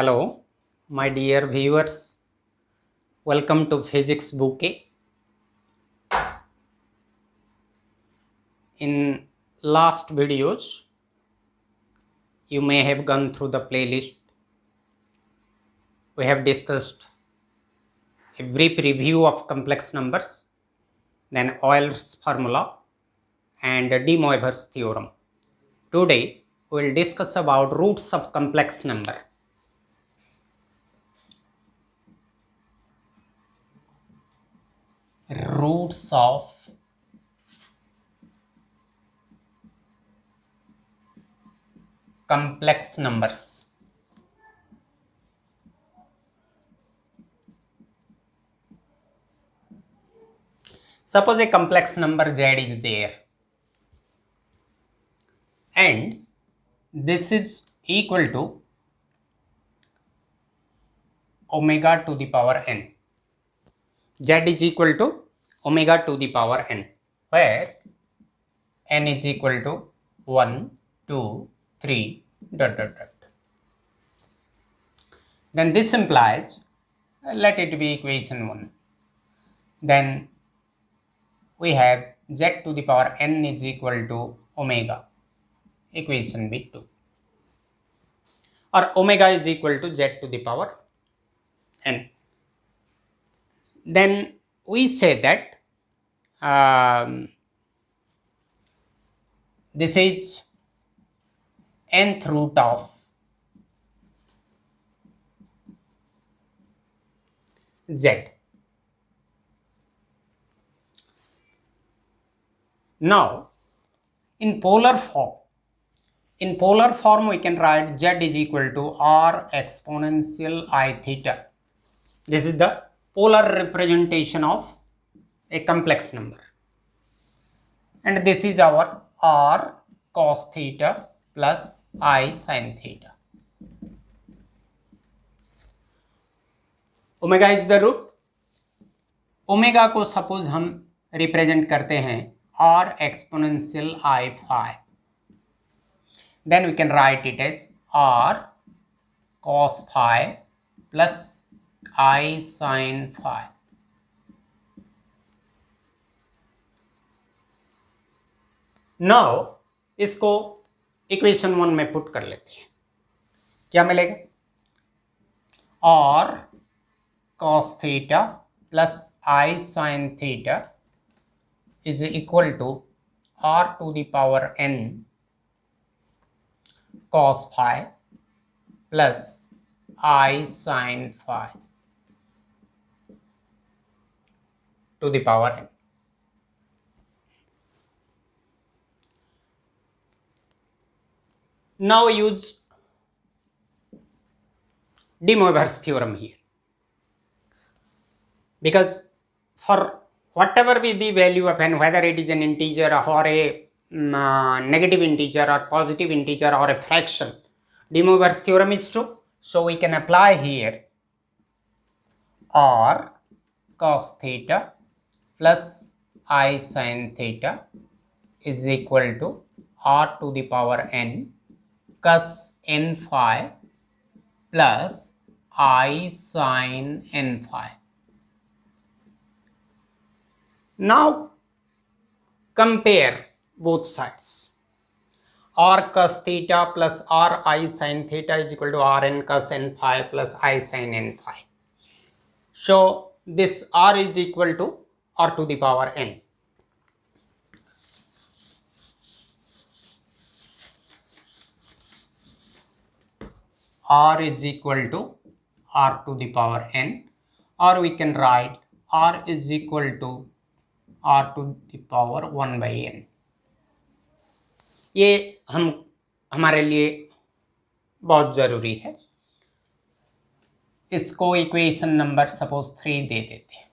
Hello, my dear viewers. Welcome to Physics Bouquet. In last videos, you may have gone through the playlist. We have discussed a brief review of complex numbers, then Euler's formula, and De Moivre's theorem. Today, we will discuss about roots of complex number. Roots of complex numbers. Suppose a complex number z is there and this is equal to omega to the power n. Z is equal to omega to the power n, where n is equal to 1, 2, 3, ... Then this implies, let it be equation 1. Then we have z to the power n is equal to omega, equation B2. Or omega is equal to z to the power n. Then we say that this is nth root of z. Now, in polar form we can write z is equal to r exponential I theta. This is the polar representation of a complex number. And this is our r cos theta plus I sin theta. Omega is the root. Omega को suppose हम represent करते हैं r exponential I phi. Then we can write it as r cos phi plus I sin phi. Now इसको equation 1 में put कर लेते हैं. क्या मिलेगा? r cos theta plus I sin theta is equal to r to the power n cos phi plus I sin phi to the power n. Now use De Moivre's theorem here, because for whatever be the value of n, whether it is an integer or a negative integer or positive integer or a fraction, De Moivre's theorem is true. So we can apply here r cos theta plus I sin theta is equal to r to the power n cos n phi plus I sin n phi. Now compare both sides. R cos theta plus r I sin theta is equal to r n cos n phi plus I sin n phi. So this r is equal to r to the power n. R is equal to r to the power n, or we can write r is equal to r to the power 1 by n. ये हमारे लिए बहुत ज़रूरी है. इसको equation number suppose 3 दे देते हैं.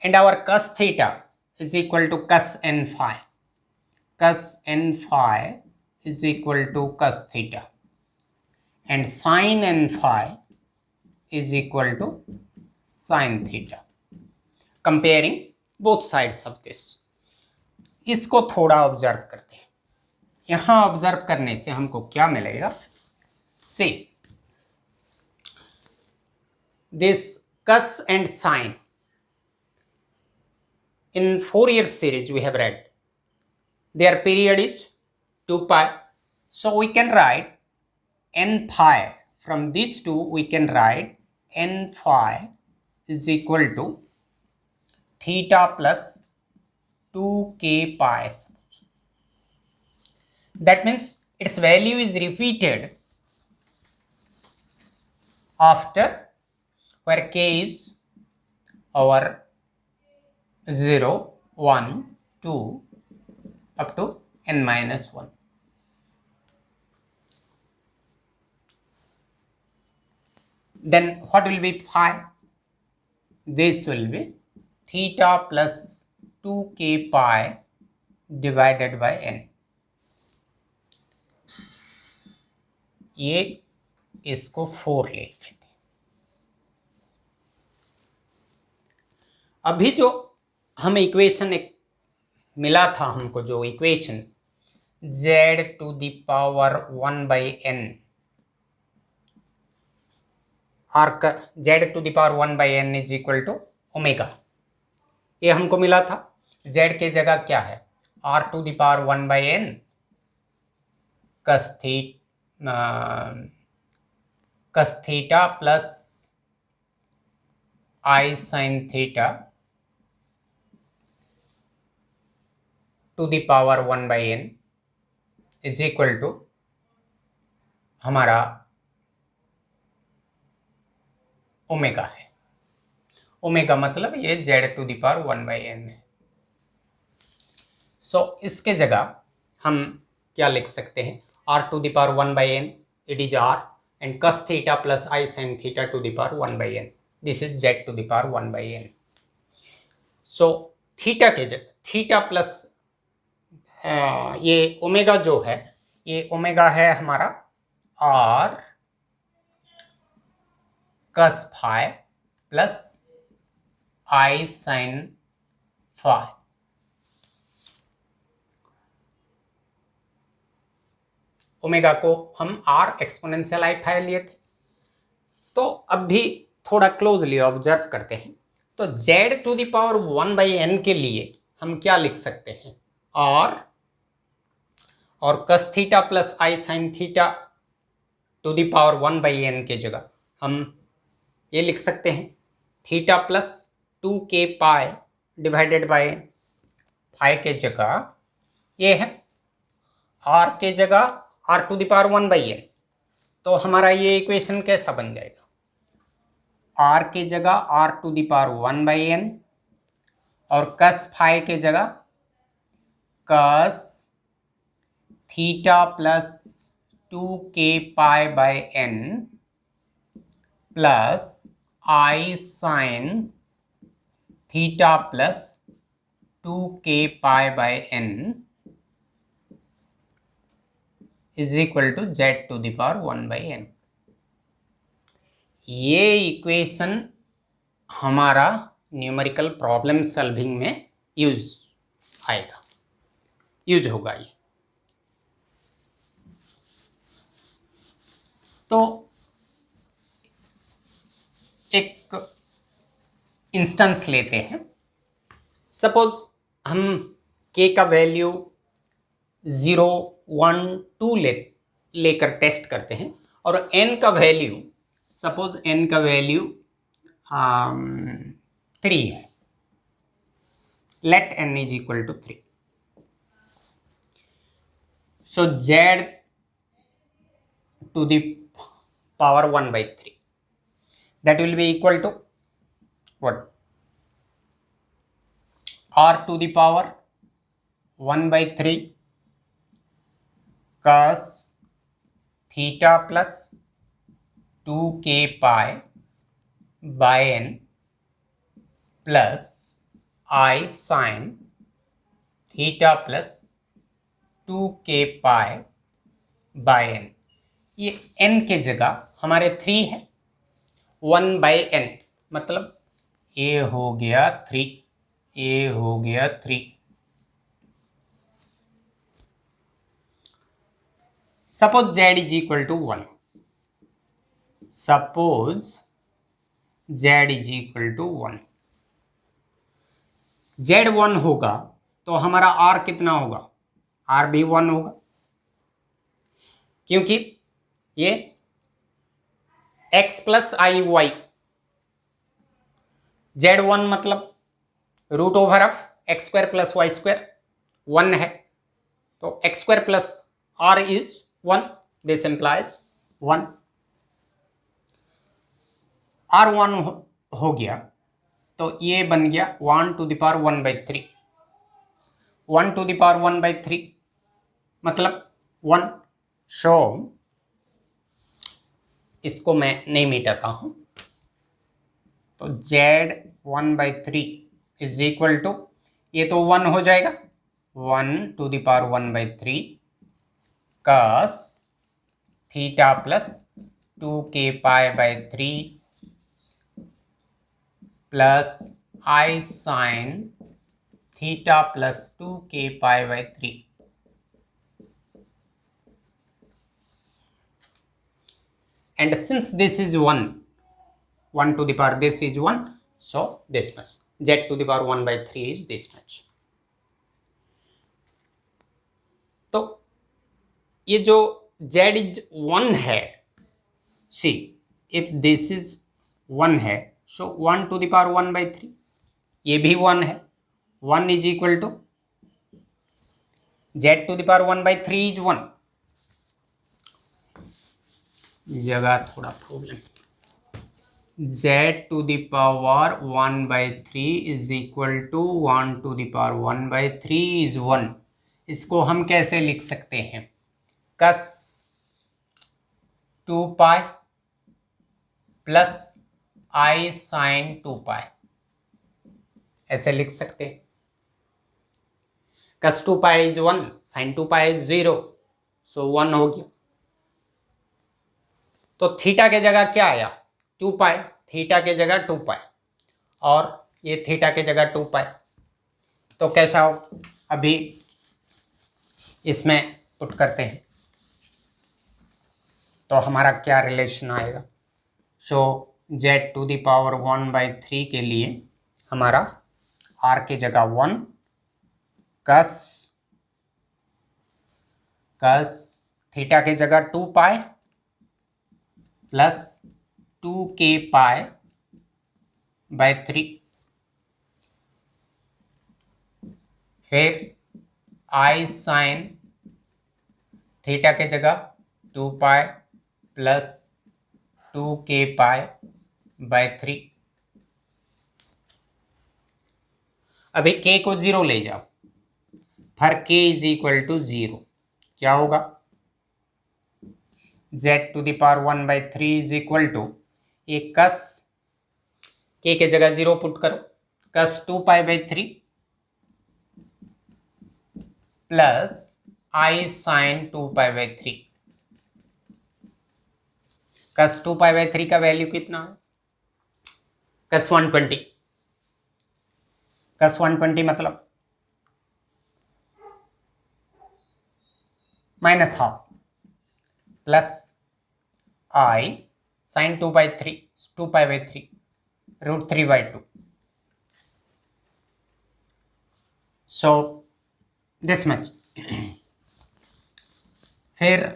And our cos theta is equal to cos n phi. Cos n phi is equal to cos theta. And sin n phi is equal to sin theta. Comparing both sides of this. इसको थोड़ा observe करते हैं. यहाँ observe करने से हमको क्या मिलेगा? See, this cos and sine in Fourier series we have read, their period is 2 pi. So we can write n phi. From these two we can write n phi is equal to theta plus 2k pi. That means its value is repeated after where k is our 0, 1, 2 up to n minus 1. Then what will be phi? This will be theta plus 2k pi divided by n. ये इसको 4 ले लेते हैं. अभी जो हम equation एक मिला था हमको, जो equation z to the power 1 by n और z to the power 1 by n is equal to omega, ये हमको मिला था. z के जगह क्या है? r to the power 1 by n cos theta plus i sin theta to the power 1 by n is equal to हमारा omega है. ओमेगा मतलब ये z to the power 1 by n है. सो इसके जगह हम क्या लिख सकते हैं? r to the power 1 by n, it is r, and cos theta plus i sin theta to the power 1 by n, this is z to the power 1 by n. So theta के जगह theta plus ये omega जो है, ये omega है हमारा r cos phi plus i sin phi. Omega को हम r एक्सपोनेंशियल i phi लिए थे. तो अब भी थोड़ा क्लोजली ऑब्जर्व करते हैं. तो z to the power 1 by n के लिए हम क्या लिख सकते हैं? r और cos theta plus i sin theta to the power 1 by n के जगह हम ये लिख सकते हैं theta plus 2k pi divided by phi के जगह ये है r के जगह r to the power 1 by n. तो हमारा ये इक्वेशन कैसा बन जाएगा? r के जगह r to the power 1 by n और cos फाई के जगह cos theta plus 2k pi by n plus i sin theta plus 2k pi by n is equal to z to the power 1 by n. ये equation हमारा numerical problem solving में use होगा ये. तो एक instance लेते हैं. Suppose हम k का वैल्यू 0, 1, 2 लेकर टेस्ट करते हैं और n का वैल्यू, सपोज n का वैल्यू 3 है. Let n is equal to 3. So z to the power 1 by 3, that will be equal to what? r to the power 1 by 3 cos theta plus 2k pi by n plus i sin theta plus 2k pi by n. ये n के जगह हमारे 3 है, 1 by n मतलब a हो गया 3, a हो गया 3. Suppose z is equal to 1. Suppose z is equal to 1, z 1 होगा तो हमारा r कितना होगा, r भी 1 होगा, क्योंकि ये x प्लस आई वाई, z1 मतलब root over of X square plus Y square 1 है, तो X square plus r is 1, this implies 1, r1 हो गया तो ये बन गया 1 to the power 1/3, 1 to the power 1/3 मतलब 1, सो इसको मैं नहीं मिटाता हूं, तो z 1/3 इज इक्वल टू, ये तो 1 हो जाएगा, 1 to the power 1/3 cos theta plus 2k pi by 3 plus I sine theta plus 2k pi by 3, and since this is 1 to the power this is 1, so this much, z to the power 1/3 is this much. तो ये जो z is 1 है, see if this is 1 है, so 1 to the power 1/3, ये भी 1 है, 1 is equal to z to the power 1/3 is 1, जगह थोड़ा problem, z to the power 1/3 is equal to 1 to the power 1/3 is 1, इसको हम कैसे लिख सकते हैं, cos 2 पाई प्लस आई साइन 2 पाई, ऐसे लिख सकते हैं, cos 2 pi is 1, sine 2 pi is 0, so 1 हो गया, तो थीटा के जगह क्या आया 2 पाई, थीटा के जगह 2 पाई और ये थीटा के जगह 2 पाई, तो कैसा हो, अभी इसमें पुट करते हैं तो हमारा क्या रिलेशन आएगा, सो z टू द पावर 1/3 के लिए हमारा r की जगह 1 कस थीटा के जगह 2 pi plus 2k pi by 3, फिर आई साइन थीटा के जगह 2 pi plus 2k pi by 3, अभी k को 0 ले जाओ, for k is equal to 0, क्या होगा, z to the power 1/3 is equal to, ये कस k के जगह 0 पुट करो, cos 2 pi by 3 plus I sine 2 pi by 3, cos 2 pi by 3 का वैल्यू कितना है, कस 120, कस 120 मतलब minus half plus I sine 2 by 3, 2 pi by 3 root 3/2, so this much, फिर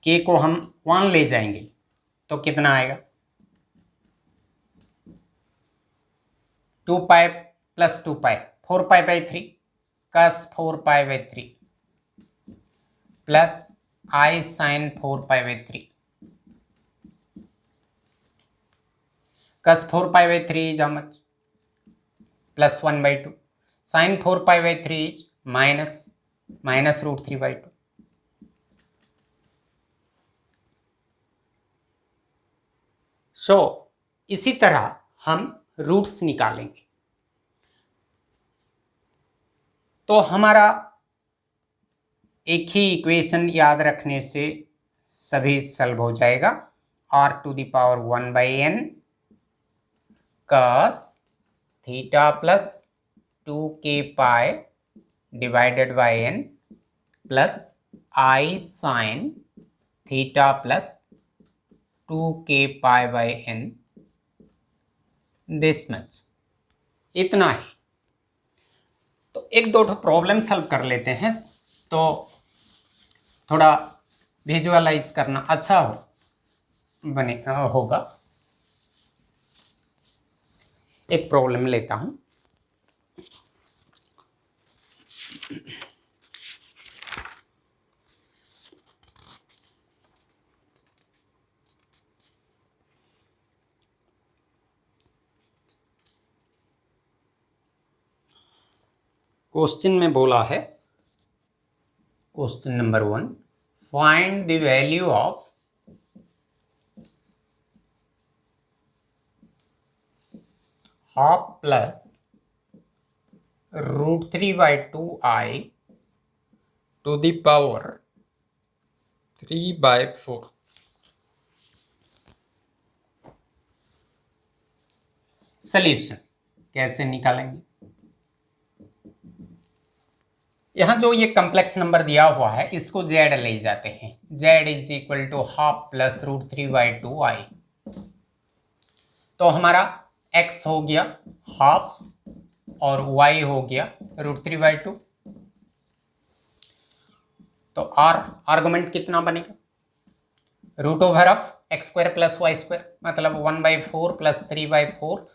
k को हम 1 ले जाएंगे तो कितना आएगा, 2 pi plus 2 pi 4 pi by 3 cos 4 pi by 3 plus I sine 4 pi by 3, cos 4 pi by 3 is how much, plus 1/2, sin 4 pi by 3 is minus root 3/2, सो इसी तरह हम रूट्स निकालेंगे, तो हमारा एक ही इक्वेशन याद रखने से सभी सॉल्व हो जाएगा, r to the power 1/n cos theta plus 2k pi divided by n plus I sin theta plus 2k pi by n, this much, इतना ही। तो एक दो प्रॉब्लम सॉल्व कर लेते हैं तो थोड़ा विजुअलाइज करना अच्छा होगा। एक प्रॉब्लम लेता हूं। क्वेश्चन में बोला है, question number 1, find the value of half plus √3/2i to the power 3/4। Solution कैसे निकालेंगे? यहां जो ये कॉम्प्लेक्स नंबर दिया हुआ है इसको z ले जाते हैं। z is equal to half plus √3/2i। तो हमारा x हो गया हाफ और y हो गया √3/2। तो आर्गुमेंट कितना बनेगा? Root over of x² plus y², मतलब 1/4 प्लस 3/4,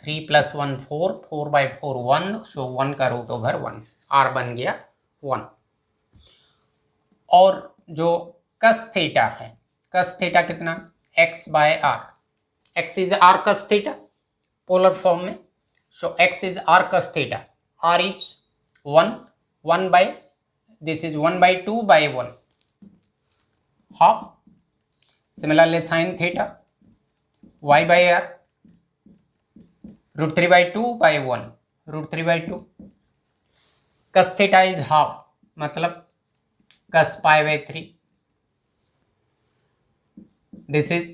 3 प्लस 1 4, 4/4 1, सो 1 का रूट ओवर 1, r बन गया 1। और जो कस थीटा है, कस थीटा कितना? x/r, x is r cos theta polar form में, so x is r cos theta, r is 1 by, this is 1/2/1 half। Similarly sin theta y/r √3/2/1 √3/2। cos theta is half, मतलब cos pi/3, this is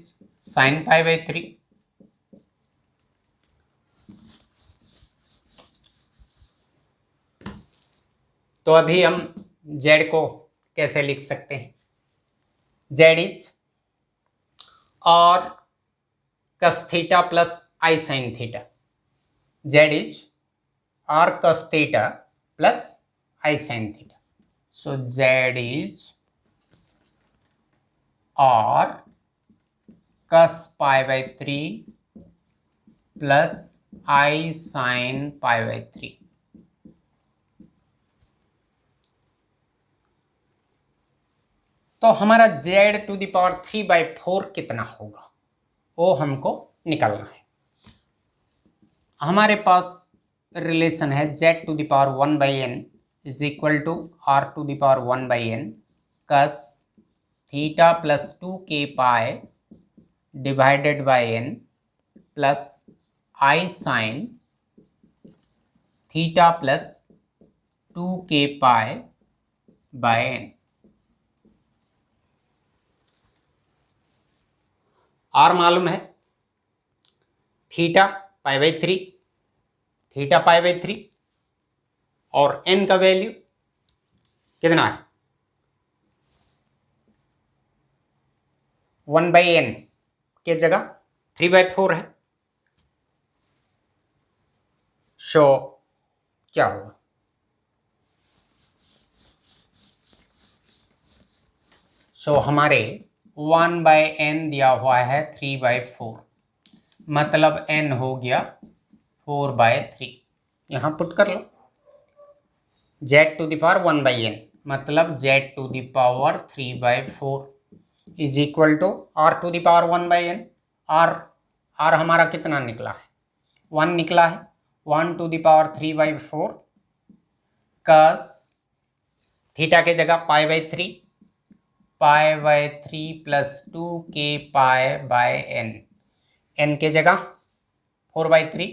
sin pi/3। तो अभी हम z को कैसे लिख सकते हैं? z is r cos theta plus I sin theta। z is r cos theta plus I sin theta। So z is r cos pi/3 plus I sin pi/3। तो हमारा z⁴ कितना होगा वो हमको निकालना है। हमारे पास रिलेशन है z⁴1/n is equal to r⁴1/n cos theta plus 2k pi divided by n plus I sin theta plus 2k pi by n। r मालूम है, थीटा pi/3, थीटा pi/3, और n का वैल्यू कितना है? 1/n के जगह 3/4 है। सो क्या होगा? सो हमारे 1/n दिया हुआ है 3/4, मतलब n हो गया 4/3। यहाँ पुट कर लो, z⁴1/n मतलब z⁴3/4 is equal to r⁴1/n। r हमारा कितना निकला है? 1 निकला है। 1⁴3/4 cos थीटा के जगह pi/3 plus 2k pi/n, n के जगह 4/3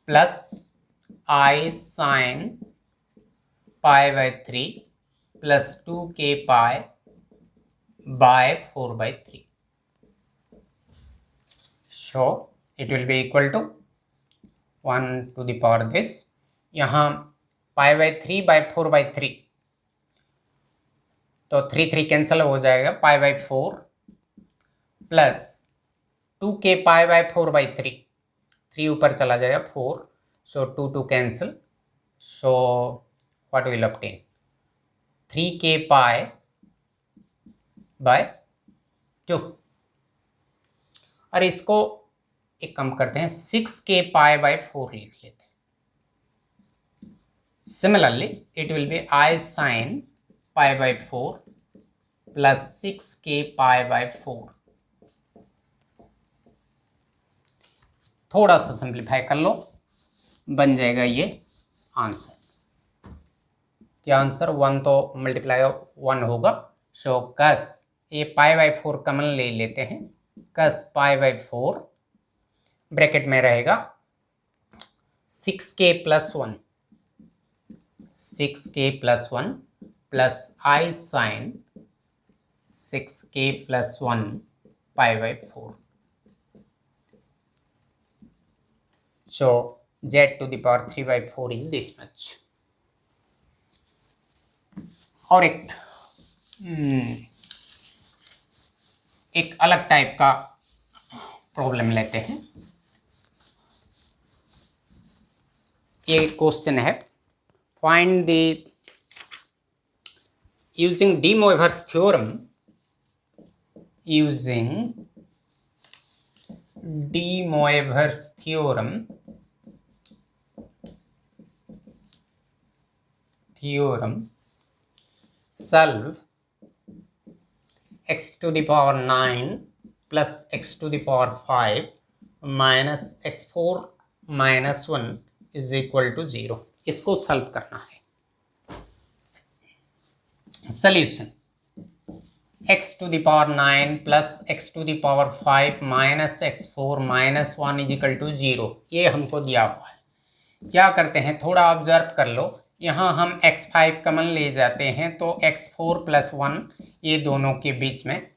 plus I sin pi/3 plus 2k pi/4/3। So it will be equal to 1 to the power this, यहाँ π/3/4/3, तो 3 कैंसिल हो जाएगा, π/4 प्लस 2k π/4/3, 3 ऊपर चला जाएगा 4, सो 2 cancel, so what will obtain 3k π/2, और इसको एक काम करते हैं 6k π/4 लिख लेते हैं. Similarly it will be I sin π/4 plus 6k π/4. थोड़ा सा सिंप्लीफाई कर लो, बन जाएगा ये आंसर. क्या आंसर 1 तो मल्टीप्लाई 1 होगा, सो कस ये π/4 कॉमन ले लेते हैं, कस π/4 ब्रैकेट में रहेगा 6k + 1, 6k + 1 plus I sin 6k + 1 π/4. So z to the power 3/4 is this much. और एक अलग टाइप का प्रॉब्लम लेते हैं. ये क्वेश्चन है, find the using de Moivre's theorem, using de Moivre's theorem solve x to the power 9 plus x to the power 5 minus x4 minus 1 is equal to 0. इसको solve करना है. Solution x to the power 9 plus x to the power 5 minus x4 minus 1 is equal to 0. ये हमको दिया हुआ है. क्या करते हैं, थोड़ा ऑब्जर्व कर लो. यहाँ हम x5 कॉमन ले जाते हैं तो x4 + 1 ये दोनों के बीच में,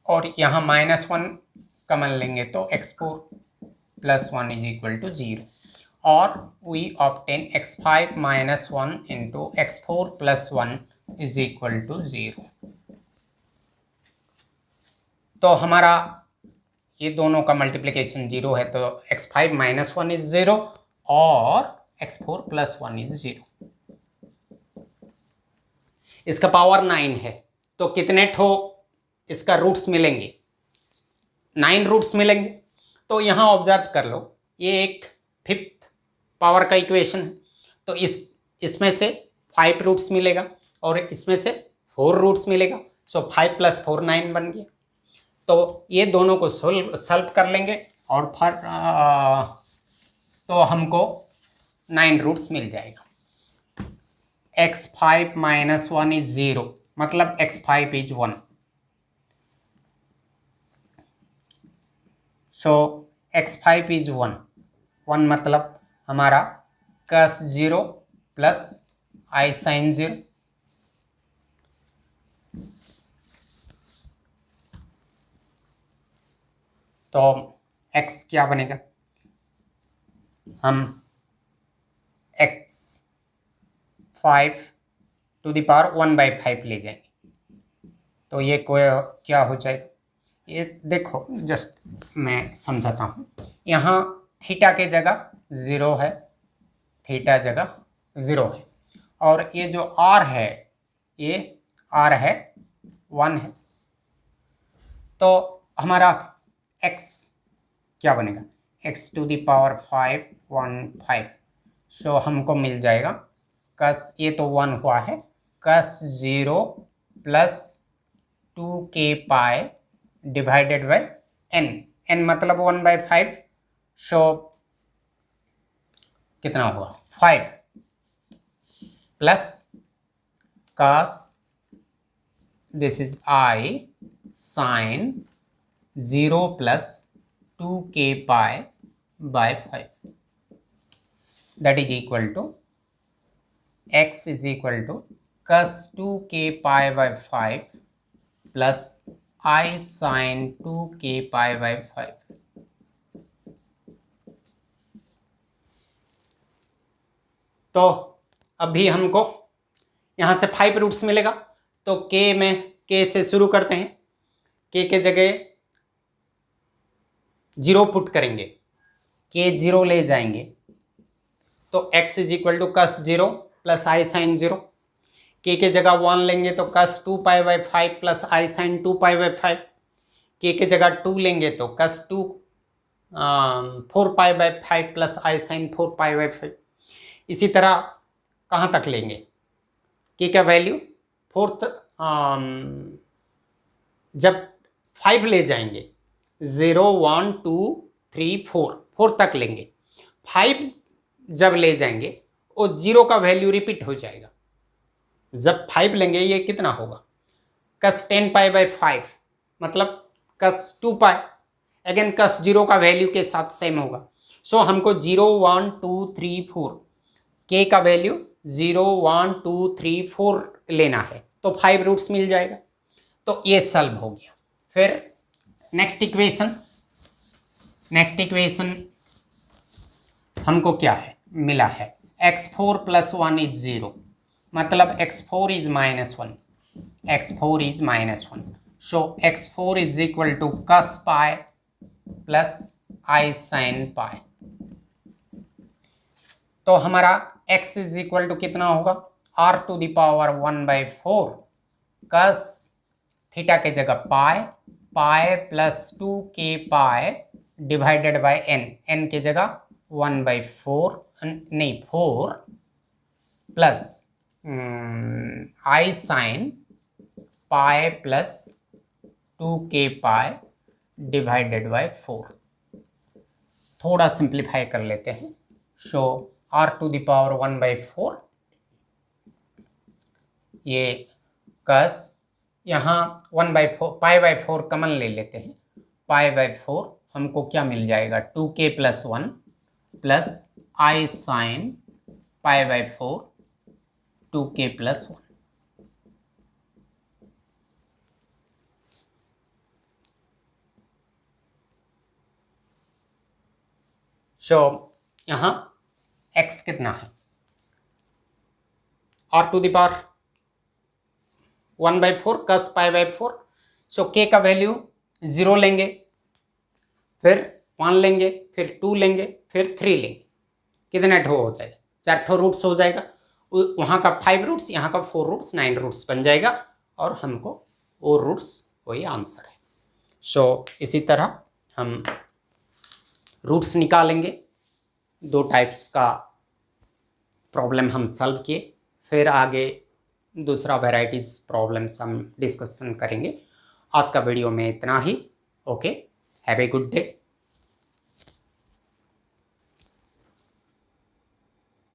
और यहाँ -1 कॉमन लेंगे तो x4 + 1 is equal to 0. और we obtain x5 - 1 into x4 + 1 is equal to 0. तो हमारा ये दोनों का मल्टीप्लिकेशन 0 है, तो x5 - 1 is 0 और x4 + 1 is 0. इसका पावर 9 है, तो कितने ठो इसका रूट्स मिलेंगे, 9 रूट्स मिलेंगे. तो यहाँ ऑब्जर्व कर लो, ये एक 5th पावर का इक्वेशन है, तो इसमें से 5 रूट्स मिलेगा और इसमें से 4 रूट्स मिलेगा. सो 5 + 4 9 बन गया. तो ये दोनों को सॉल्व कर लेंगे और फिर तो हमको 9 रूट्स मिल जाएगा. x5 - 1 is 0, मतलब x5 is 1. So x5 is 1 मतलब हमारा cos 0 प्लस I sin 0. तो x क्या बनेगा, हम x5 to the power 1/5 ले जाएंगे, तो ये कोई क्या हो जाएगा, ये देखो जस्ट मैं समझाता हूँ. यहाँ थीटा के जगह 0 है, थीटा जगह 0 है, और ये जो r है, ये r है 1 है. तो हमारा x क्या बनेगा, x to the power 5 1 5. सो हमको मिल जाएगा cos, ये तो 1 हुआ है, cos 0 plus 2k pi divided by n. n मतलब 1/5. सो कितना हुआ 5 plus cos, this is I sin 0 plus 2k pi bye 5. that is equal to x is equal to cos 2k pi by 5 plus I sin 2k pi by 5. तो अभी हमको यहाँ से 5 roots मिलेगा, तो के से शुरू करते हैं। के जगह 0 पुट करेंगे, के 0 ले जाएंगे, तो x is equal to cos 0 plus I sine 0। के जगह 1 लेंगे तो cos 2π/5 प्लस आई साइन 2π/5। के जगह 2 लेंगे तो cos 2 4π/5 प्लस आई साइन 4π/5। इसी तरह कहाँ तक लेंगे, के का वैल्यू फोर्थ जब 5 ले जाएंगे 0 1 2 3 4 तक लेंगे। 5 जब ले जाएंगे वो 0 का वैल्यू रिपीट हो जाएगा। जब 5 लेंगे ये कितना होगा, cos 10π/5 मतलब cos 2π, अगेन cos 0 का वैल्यू के साथ सेम होगा। सो हमको 0 1 2 3 4 के का वैल्यू 0 1 2 3 4 लेना है, तो 5 रूट्स मिल जाएगा। तो ये सॉल्व हो गया। फिर नेक्स्ट इक्वेशन हमको क्या है मिला है, x4 + 1 = 0, मतलब x4 is -1, x4 is -1। So x4 is equal to cos π plus I sine π। तो हमारा x इज इक्वल टू कितना होगा, r⁴ cos थीटा के जगह pi plus 2k divided by n के जगह 1/4 नहीं 4 plus I sine pi plus 2k divided by 4। थोड़ा सिंप्लीफाई कर लेते हैं। सो r⁴ ये cos, यहाँ 1/4 π/4 कमन ले लेते हैं, π/4 हमको क्या मिल जाएगा, 2k + 1 प्लस आई साइन π/4 2k + 1। सो यहाँ x कितना है, r⁴ 1/4 cos π/4। सो k का वैल्यू 0 लेंगे, फिर 1 लेंगे, फिर 2 लेंगे, फिर 3 लेंगे, कितना ठो हो जाएगा, 4 ठो रूट्स हो जाएगा। वहाँ का 5 रूट्स, यहाँ का 4 रूट्स, 9 रूट्स बन जाएगा, और हमको वो रूट्स वही आंसर है। सो इसी तरह हम रूट्स निकालेंगे। 2 टाइप्स का प्रॉब्लम हम सॉल्व किए, फिर आगे दूसरा वेराइटीज़ प्रॉब्लम्स हम डिस्कशन करेंगे। आज का वीडियो में इतना ही। Okay, have a good day.